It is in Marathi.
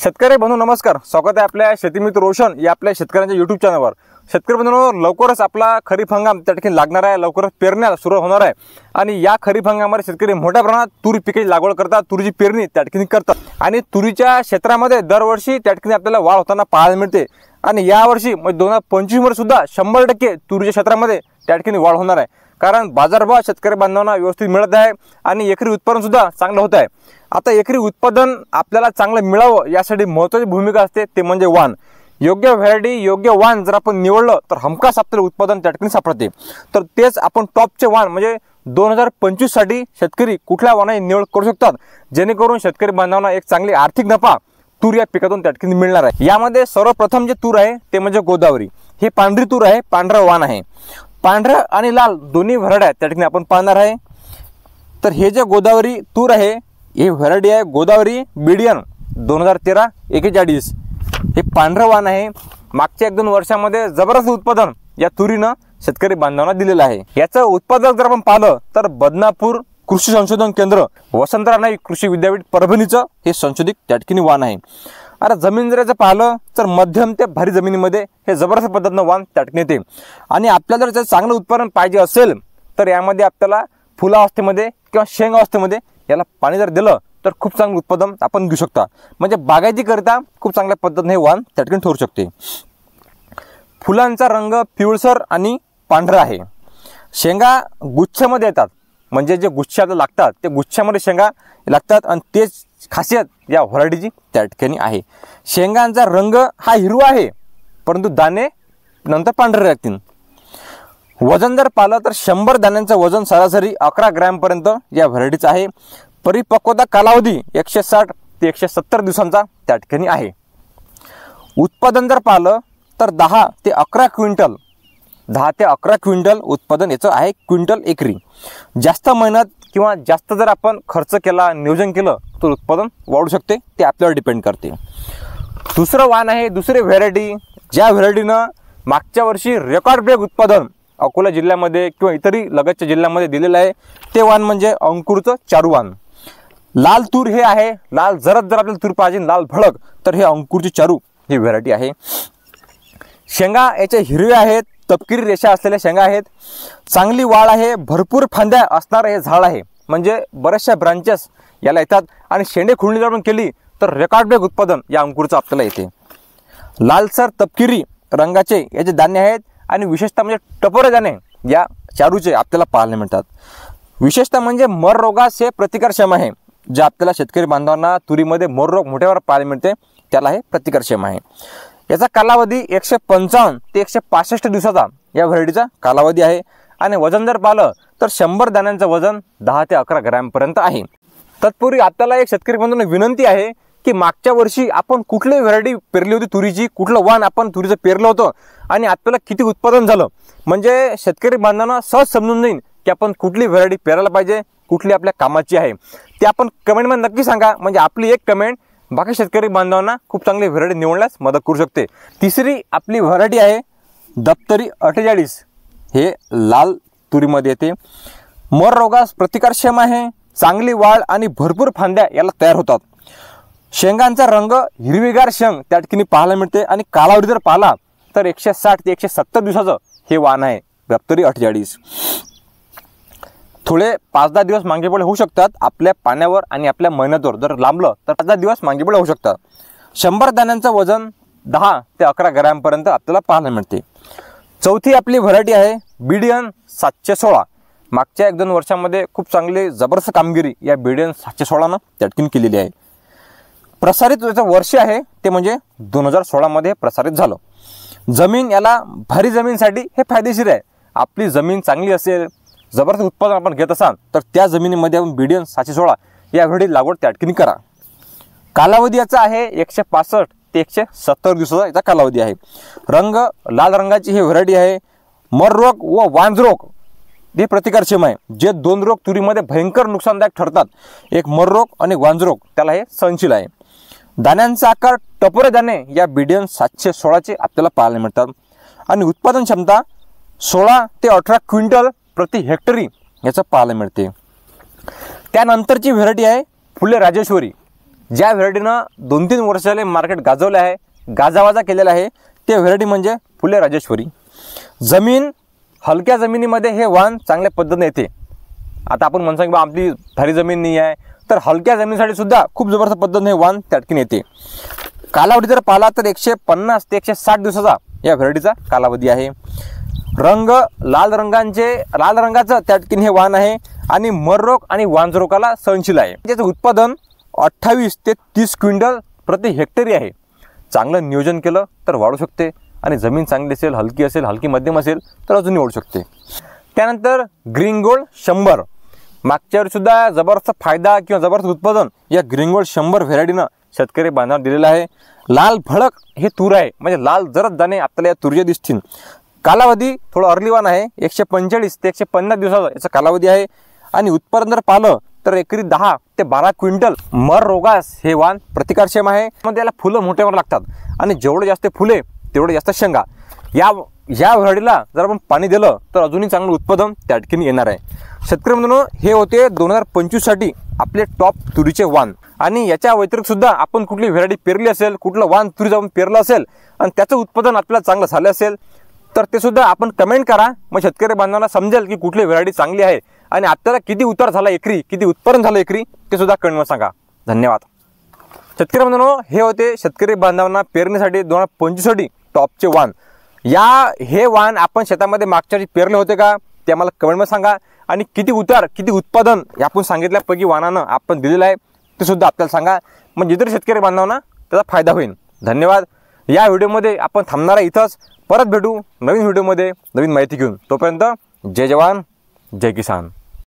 शेतकरी बंधू नमस्कार, स्वागत आहे आपल्या शेतीमित्र रोशन या आपल्या शेतकऱ्यांच्या यूट्यूब चॅनलवर। शेतकरी बंधूंनो, लवकरच आपला खरीप हंगाम त्या ठिकाणी लागणार आहे, लवकरच पेरण्या सुरू होणार आहे आणि या खरीप हंगामामध्ये शेतकरी मोठ्या प्रमाणात तूर पिकाची लागवड करतात, तुरीची पेरणी त्या ठिकाणी करतात आणि तुरीच्या क्षेत्रामध्ये दरवर्षी त्या ठिकाणी आपल्याला वाढ होताना पाहायला मिळते आणि यावर्षी म्हणजे 2025 मध्ये सुद्धा 100% तुरीच्या क्षेत्रामध्ये त्या ठिकाणी वाढ होणार आहे, कारण बाजारभाव शेतकरी बांधवांना व्यवस्थित मिळत आहे आणि एकरी उत्पादन सुद्धा चांगलं होत आहे। आता एकरी उत्पादन आपल्याला चांगलं मिळावं यासाठी महत्त्वाची भूमिका असते ते म्हणजे वाण। योग्य व्हरायटी, योग्य वाण जर आपण निवडलं तर हमखास आपल्याला उत्पादन त्या ठिकाणी सापडते। तर तेच आपण टॉपचे वाण म्हणजे 2025 साठी शेतकरी कुठल्या वाणाची निवड करू शकतात, जेणेकरून शेतकरी बांधवांना एक चांगली आर्थिक नफा तूर या पिकातून त्या ठिकाणी मिळणार आहे। यामध्ये सर्वप्रथम जे तूर आहे ते म्हणजे गोदावरी। हे पांढरी तूर आहे, पांढरं वाण आहे। पांढरं आणि लाल दोन्ही व्हरायटी त्या ठिकाणी आपण पाहणार आहे। तर हे जे गोदावरी तूर आहे हे व्हरायटी आहे गोदावरी बीडीएन 2013-41। हे पांढरं वाण आहे। मागच्या 1-2 वर्षामध्ये जबरदस्त उत्पादन या तुरीनं शेतकरी बांधवांना दिलेलं आहे। याचं उत्पादक जर आपण पाहिलं तर बदनापूर कृषी संशोधन केंद्र, वसंतराव नाईक कृषी विद्यापीठ परभणीचं हे संशोधित त्या ठिकाणी वाण आहे। आता जमीन जर पाहिलं तर मध्यम ते भारी जमिनीमध्ये हे जबरदस्त पद्धतीनं वाण त्या ठिकाणी येते आणि आपल्याला जर चांगलं उत्पादन पाहिजे असेल तर यामध्ये आपल्याला फुलावस्थेमध्ये किंवा शेंग अवस्थेमध्ये याला पाणी जर दिलं तर खूप चांगलं उत्पादन आपण घेऊ शकता। म्हणजे बागायतीकरिता खूप चांगल्या पद्धतीने हे वाण त्या ठिकाणी ठरू शकते। फुलांचा रंग पिवळसर आणि पांढरा आहे। शेंगा गुच्छामध्ये येतात, म्हणजे जे गुच्छाला लागतात ते गुच्छामध्ये शेंगा लागतात आणि तेच खासियत या व्हरायटीची त्या ठिकाणी आहे। शेंगांचा रंग हा हिरवा आहे, परंतु दाणे नंतर पांढरे लागतील। वजन जर पाहिलं तर 100 दाण्यांचं वजन सरासरी 11 ग्रॅमपर्यंत या व्हरायटीचं आहे। परिपक्वता कालावधी 160 ते 170 दिवसांचा त्या ठिकाणी आहे। उत्पादन जर पाहिलं तर 10 ते 11 क्विंटल उत्पादन याचं आहे, क्विंटल एकरी। जास्त मेहनत किंवा जास्त जर आपण खर्च केला, नियोजन केलं तर उत्पादन वाढू शकते, ते आपल्यावर डिपेंड करते। दुसरं वाण आहे दुसरी व्हरायटी, ज्या व्हरायटीनं मागच्या वर्षी रेकॉर्ड ब्रेक उत्पादन अकोला जिल्ह्यामध्ये किंवा इतरही लगतच्या जिल्ह्यामध्ये दिलेलं आहे, ते वाण म्हणजे अंकुरचं चारू वाण। लाल तूर हे आहे, लाल जर आपल्याला तूर पाहिजे लाल भडक तर हे अंकुरची चारू ही व्हरायटी आहे। शेंगा याच्या हिरव्या आहेत, तपकिरी रेषा असलेल्या शेंगा आहेत। चांगली वाढ आहे, भरपूर फांद्या असणारं हे झाड आहे, म्हणजे बऱ्याचशा ब्रांचेस याला येतात आणि शेंडे खुडणी जर आपण केली तर रेकॉर्ड ब्रेक उत्पादन या अंकुरचं आपल्याला येते। लालसर तपकिरी रंगाचे याचे दाणे आहेत आणि विशेषतः म्हणजे टपोरे दाणे या चारूचे आपल्याला पाहायला मिळतात। विशेषतः म्हणजे मर रोगास हे प्रतिकारक्षम आहे, जे आपल्याला शेतकरी बांधवांना तुरीमध्ये मोर रोग मोठ्यावर पाहायला मिळते त्याला हे प्रतिकारक्षम आहे। याचा कालावधी 155 ते 165 दिवसाचा या व्हरायटीचा कालावधी आहे आणि वजन जर पाहिलं तर 100 दाण्यांचं वजन 10 ते 11 ग्रॅमपर्यंत आहे। तत्पूर्वी आपल्याला एक शेतकरी बांधवांना विनंती आहे की मागच्या वर्षी आपण कुठली व्हरायटी पेरली होती तुरीची, कुठलं वाण आपण तुरीचं पेरलं होतं आणि आपल्याला किती उत्पादन झालं, म्हणजे शेतकरी बांधवांना सहज समजून जाईल की आपण कुठली व्हरायटी पेरायला पाहिजे, कुठली आपल्या कामाची आहे। ते आपण कमेंटमध्ये नक्की सांगा, म्हणजे आपली एक कमेंट बाकी शेतकरी बांधवांना खूप चांगली व्हरायटी निवडण्यास मदत करू शकते। तिसरी आपली व्हरायटी आहे दप्तरी 48। हे लाल तुरीमध्ये येते, मर रोगास प्रतिकारक्षम आहे, चांगली वाढ आणि भरपूर फांद्या याला तयार होतात। शेंगांचा रंग हिरवीगार शेंग त्या ठिकाणी पाहायला मिळते आणि कालावधी जर पाहिला तर 160 ते 170 दिवसाचं हे वाण आहे दप्तरी 48। थोडे 5-10 दिवस मागे पुढे होऊ शकतात, आपल्या पाण्यावर आणि आपल्या मेहनतीवर जर लांबलं तर 5-10 दिवस मागे पुढे होऊ शकतात। 100 दाण्यांचं वजन 10 ते 11 ग्रॅमपर्यंत आपल्याला पाहायला मिळते। चौथी आपली व्हरायटी आहे बीडीएन 716। मागच्या 1-2 वर्षामध्ये खूप चांगली जबरदस्त कामगिरी या बीडीएन 716नं त्या ठिकाणी केलेली आहे। प्रसारित याचं वर्ष आहे ते म्हणजे 2016 मध्ये प्रसारित झालं। जमीन याला भारी जमीनसाठी हे फायदेशीर आहे। आपली जमीन चांगली असेल, जबरदस्त उत्पादन आपण घेत असाल तर त्या जमिनीमध्ये आपण बीडीएन 716 या व्हरायटी लागवड त्या ठिकाणी करा। कालावधी याचा आहे 165 ते 170 दिवसाचा याचा कालावधी आहे। रंग लाल रंगाची ही व्हरायटी आहे। मर रोग व वांज रोग हे प्रतिकारक्षम आहे, जे 2 रोग तुरीमध्ये भयंकर नुकसानदायक ठरतात, एक मर रोग आणि वांज रोग, त्याला हे सहनशील आहे। दाण्यांचा आकार टपोरे दाणे या बीडीएन 716चे आपल्याला पाहायला मिळतात आणि उत्पादन क्षमता 16 ते 18 क्विंटल प्रति हेक्टरी याचं पाहायला मिळते। त्यानंतरची व्हरायटी आहे फुले राजेश्वरी। ज्या व्हेरायटीनं 2-3 वर्ष झाले मार्केट गाजवले आहे, गाजावाजा केलेला आहे, ते व्हेरायटी म्हणजे फुले राजेश्वरी. जमीन हलक्या जमिनीमध्ये हे वाण चांगल्या पद्धतीने येते. आता आपण म्हणतो की बा आपली भारी जमीन नाही आहे, तर हलक्या जमिनीसाठी सुद्धा खूप जबरदस्त पद्धतीने हे वाण त्या ठिकाणी येते. कालावधी जर पाहिला तर 150 ते 160 दिवसाचा या व्हेरायटीचा कालावधी आहे. रंग लाल रंगाचं त्या ठिकाणी हे वाण आहे आणि मररोग आणि वांजरोगाला सहनशील आहे. त्याचं उत्पादन 28 ते 30 क्विंटल प्रति हेक्टरी आहे. चांगलं नियोजन केलं तर वाढू शकते आणि जमीन चांगली असेल, हलकी मध्यम असेल तर अजूनही वाढू शकते. त्यानंतर ग्रीन गोल्ड 100 मागच्या सुद्धा जबरदस्त फायदा किंवा जबरदस्त उत्पादन या ग्रीन गोल्ड 100 व्हेरायटीनं शेतकरी बांधवांना दिलेलं आहे. लाल भडक हे तूर आहे, म्हणजे लाल जरद दाणे आपल्याला या तुरीचे दिसतील. कालावधी थोडं अर्लीवान आहे, 145 ते 150 दिवसाचा याचा कालावधी आहे. आणि उत्पादन जर पाहिलं तर एकरी 10 ते 12 क्विंटल मर रोगास हे वाण प्रतिकारक्षम आहे. मग त्याला फुलं मोठ्यावर लागतात आणि जेवढे जास्त फुले तेवढे जास्त शेंगा. या व्हेरायटीला जर आपण पाणी दिलं तर अजूनही चांगलं उत्पादन त्या ठिकाणी येणार आहे. शेतकरी मित्रांनो, हे होते 2025 साठी आपले टॉप तुरीचे वाण. आणि याच्या व्यतिरिक्त सुद्धा आपण कुठली व्हेरायटी पेरली असेल, कुठलं वाण तुरीचं आपण पेरलं असेल आणि त्याचं उत्पादन आपल्याला चांगलं झालं असेल तर ते सुद्धा आपण कमेंट करा. मग शेतकरी बांधवांना समजेल की कुठली व्हेरायटी चांगली आहे आणि आपल्याला किती उतार झाला एकरी, किती उत्पादन झालं एकरी, ते सुद्धा कमेंटमध्ये सांगा. धन्यवाद. शेतकरी बांधवांनो, हे होते शेतकरी बांधवांना पेरणीसाठी 2025 साठी टॉपचे वाण. हे वाण आपण शेतामध्ये मागच्या वर्षी पेरले होते का ते आम्हाला कमेंटमध्ये सांगा. आणि किती उतार, किती उत्पादन आपण सांगितल्यापैकी वाणानं आपण दिलेलं आहे ते सुद्धा आपल्याला सांगा. म्हणजे इतर शेतकरी बांधवांना त्याचा फायदा होईल. धन्यवाद. या व्हिडिओमध्ये आपण थांबणार आहे इथंच. परत भेटू नवीन व्हिडिओमध्ये नवीन माहिती घेऊन. तोपर्यंत जय जवान जय किसान.